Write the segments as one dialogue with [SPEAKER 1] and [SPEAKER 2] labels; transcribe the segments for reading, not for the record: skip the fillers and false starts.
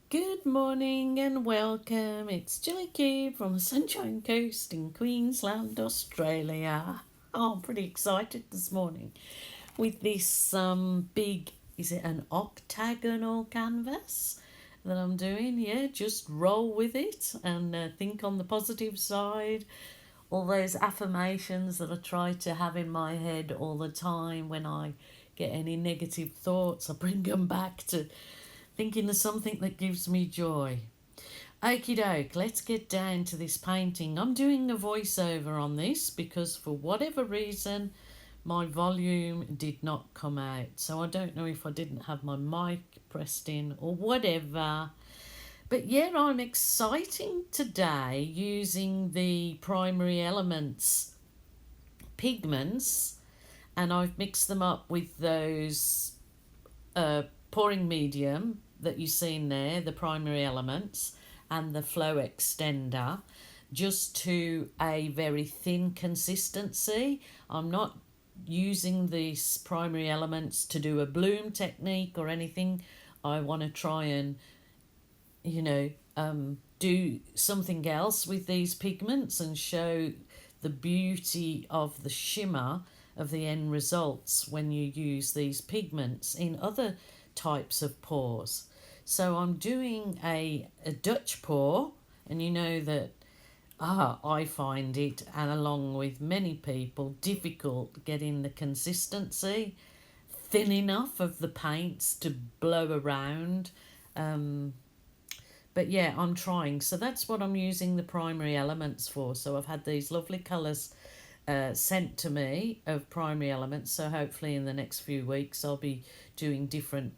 [SPEAKER 1] Good morning and welcome. It's gillykube from the Sunshine Coast in Queensland, Australia. Oh, I'm pretty excited this morning with this big, is it an octagonal canvas that I'm doing? Yeah, just roll with it and think on the positive side. All those affirmations that I try to have in my head all the time when I get any negative thoughts, I bring them back to thinking of something that gives me joy. Okie doke, let's get down to this painting. I'm doing a voiceover on this because for whatever reason my volume did not come out. So I don't know if I didn't have my mic pressed in or whatever. But yeah, I'm exciting today using the primary elements pigments, and I've mixed them up with those pouring medium that you see in there, the primary elements, and the flow extender, just to a very thin consistency. I'm not using these primary elements to do a bloom technique or anything. I want to try and, you know, do something else with these pigments and show the beauty of the shimmer of the end results when you use these pigments in other types of pours. So I'm doing a Dutch pour, and you know that I find it, and along with many people, difficult getting the consistency thin enough of the paints to blow around. But yeah, I'm trying. So that's what I'm using the primary elements for. So I've had these lovely colours sent to me of primary elements. So hopefully in the next few weeks I'll be doing different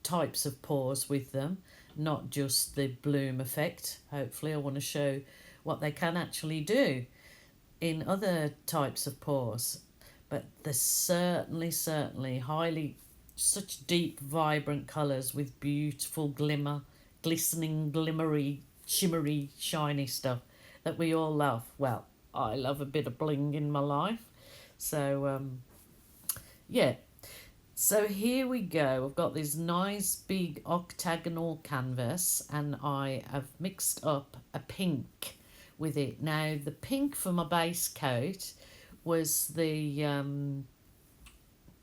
[SPEAKER 1] types of pours with them, not just the bloom effect. Hopefully I want to show what they can actually do in other types of pours. But they're certainly highly, such deep, vibrant colours with beautiful glimmer, glistening, glimmery, shimmery, shiny stuff that we all love. Well, I love a bit of bling in my life. So, yeah. So here we go. I've got this nice big octagonal canvas and I have mixed up a pink with it. Now, the pink for my base coat was the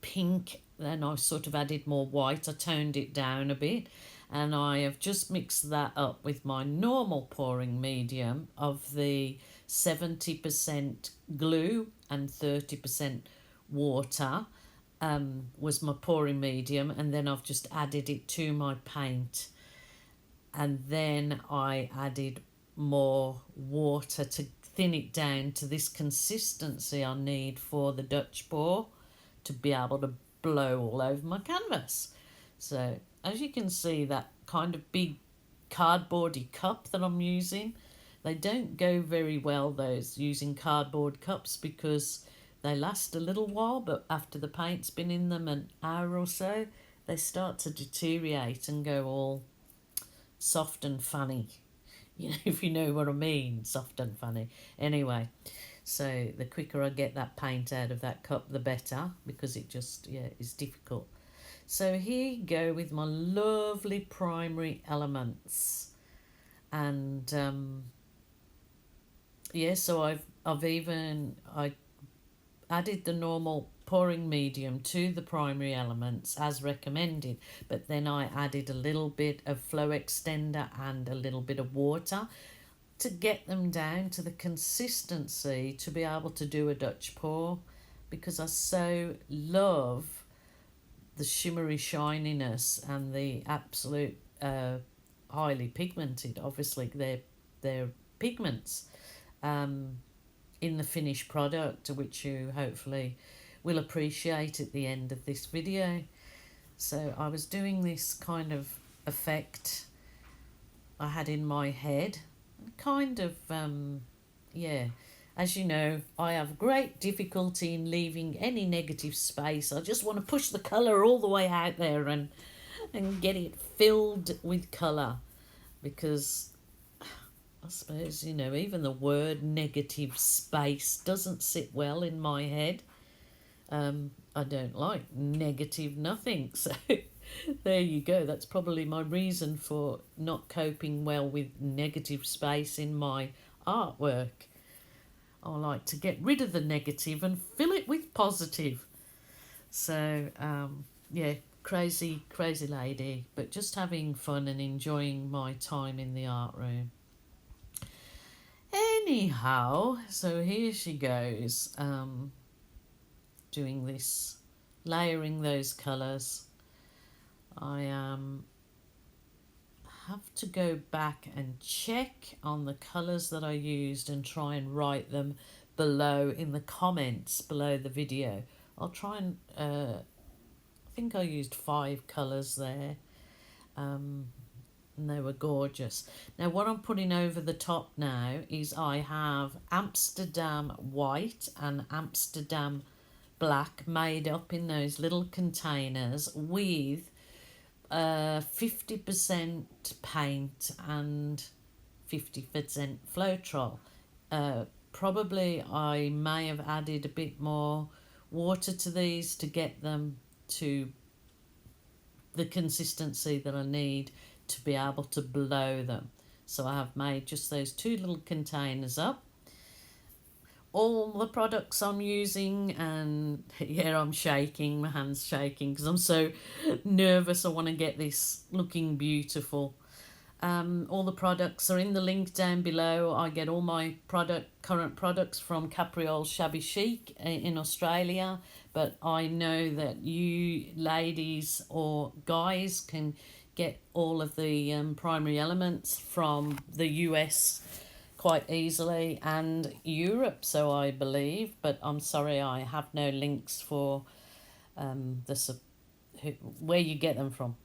[SPEAKER 1] pink, then I sort of added more white. I toned it down a bit, and I have just mixed that up with my normal pouring medium of the 70% glue and 30% water. Was my pouring medium, and then I've just added it to my paint, and then I added more water to thin it down to this consistency I need for the Dutch pour to be able to blow all over my canvas. So as you can see, that kind of big cardboardy cup that I'm using, they don't go very well, those using cardboard cups, because they last a little while, but after the paint's been in them an hour or so, they start to deteriorate and go all soft and funny. You know, if you know what I mean, soft and funny. Anyway, so the quicker I get that paint out of that cup, the better, because it just, yeah, is difficult. So here you go with my lovely primary elements. And yeah, so I added the normal pouring medium to the primary elements as recommended, but then I added a little bit of flow extender and a little bit of water to get them down to the consistency to be able to do a Dutch pour, because I so love the shimmery shininess and the absolute highly pigmented, obviously they're pigments in the finished product, which you hopefully will appreciate at the end of this video. So I was doing this kind of effect I had in my head, kind of yeah, as you know, I have great difficulty in leaving any negative space. I just want to push the colour all the way out there and get it filled with colour, because I suppose, you know, even the word negative space doesn't sit well in my head. I don't like negative nothing. So there you go. That's probably my reason for not coping well with negative space in my artwork. I like to get rid of the negative and fill it with positive. So, yeah, crazy, crazy lady, but just having fun and enjoying my time in the art room. Anyhow, so here she goes, doing this, layering those colours. I have to go back and check on the colours that I used and try and write them below in the comments below the video. I'll try and, I think I used 5 colours there. And they were gorgeous. Now what I'm putting over the top now is I have Amsterdam white and Amsterdam black made up in those little containers with 50% paint and 50% Floetrol. Probably I may have added a bit more water to these to get them to the consistency that I need to be able to blow them. So I have made just those 2 little containers up. All the products I'm using, and yeah, I'm shaking, my hand's shaking because I'm so nervous. I want to get this looking beautiful. All the products are in the link down below. I get all my current products from Capriole Shabby Chic in Australia, but I know that you ladies or guys can get all of the primary elements from the US quite easily, and Europe, so I believe, but I'm sorry I have no links for where you get them from.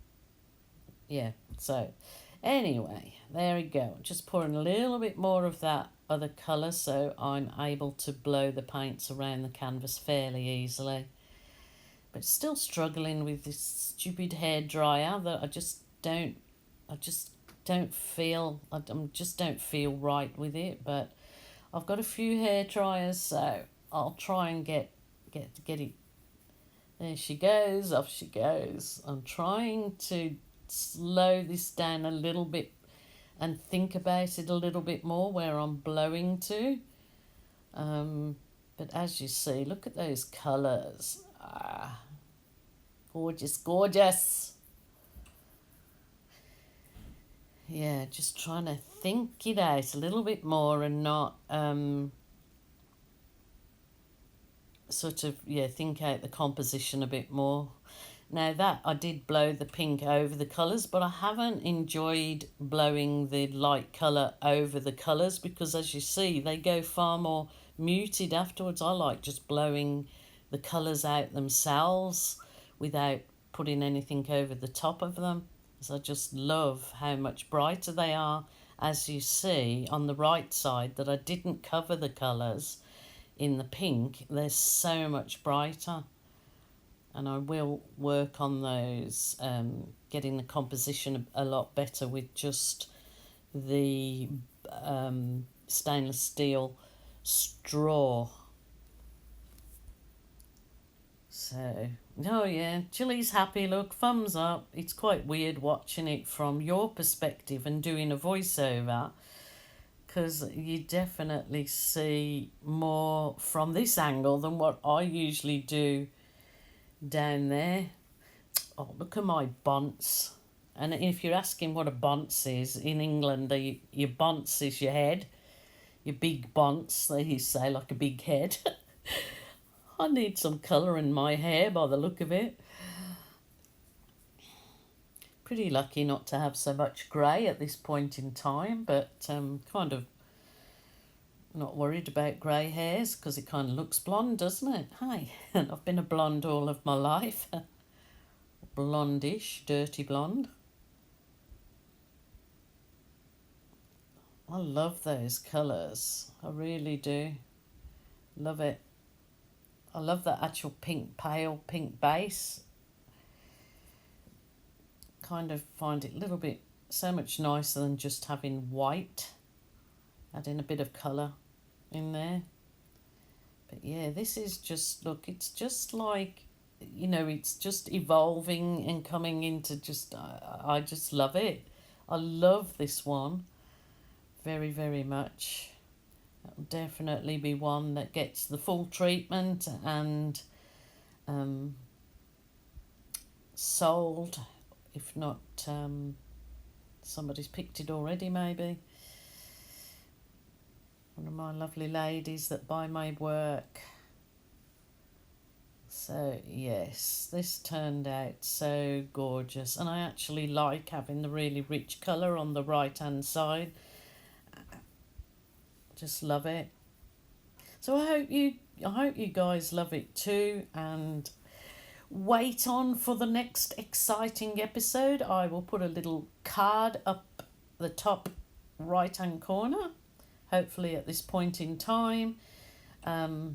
[SPEAKER 1] Yeah, so anyway, there we go. Just pouring a little bit more of that other colour so I'm able to blow the paints around the canvas fairly easily. But still struggling with this stupid hairdryer that I just don't feel right with it. But I've got a few hair dryers, so I'll try and get it. There she goes, off she goes. I'm trying to slow this down a little bit and think about it a little bit more where I'm blowing to. But as you see, look at those colours. Gorgeous, gorgeous. Yeah, just trying to think it out a little bit more and not think out the composition a bit more. Now that I did blow the pink over the colours, but I haven't enjoyed blowing the light colour over the colours because as you see, they go far more muted afterwards. I like just blowing the colours out themselves without putting anything over the top of them. So I just love how much brighter they are. As you see on the right side that I didn't cover the colours in the pink, they're so much brighter. And I will work on those, getting the composition a lot better with just the stainless steel straw. So, oh yeah, Chili's happy, look, thumbs up. It's quite weird watching it from your perspective and doing a voiceover because you definitely see more from this angle than what I usually do down there. Oh, look at my bonce. And if you're asking what a bonce is, in England, your bonce is your head. Your big bonce, they say, like a big head. I need some colour in my hair by the look of it. Pretty lucky not to have so much grey at this point in time, but kind of not worried about grey hairs because it kind of looks blonde, doesn't it? Hey, and I've been a blonde all of my life. Blondish, dirty blonde. I love those colours. I really do. Love it. I love that actual pink, pale pink base. Kind of find it a little bit so much nicer than just having white. Adding a bit of colour in there. But yeah, this is just, look, it's just like you know, it's just evolving and coming into just, I just love it. I love this one very, very much. That'll definitely be one that gets the full treatment and sold, if not somebody's picked it already maybe. One of my lovely ladies that buy my work. So yes, this turned out so gorgeous, and I actually like having the really rich colour on the right hand side. Just love it. So I hope you guys love it too, and wait on for the next exciting episode. I will put a little card up the top right hand corner, hopefully at this point in time,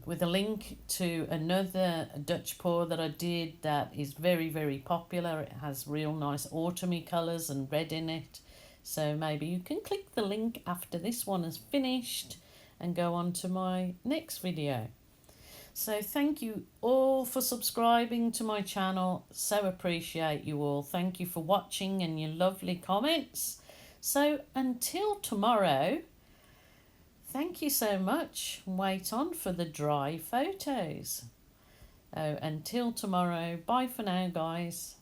[SPEAKER 1] with a link to another Dutch pour that I did that is very, very popular. It has real nice autumny colours and red in it. So maybe you can click the link after this one is finished and go on to my next video. So thank you all for subscribing to my channel. So appreciate you all. Thank you for watching and your lovely comments. So until tomorrow, thank you so much. Wait on for the dry photos. Until tomorrow, bye for now, guys.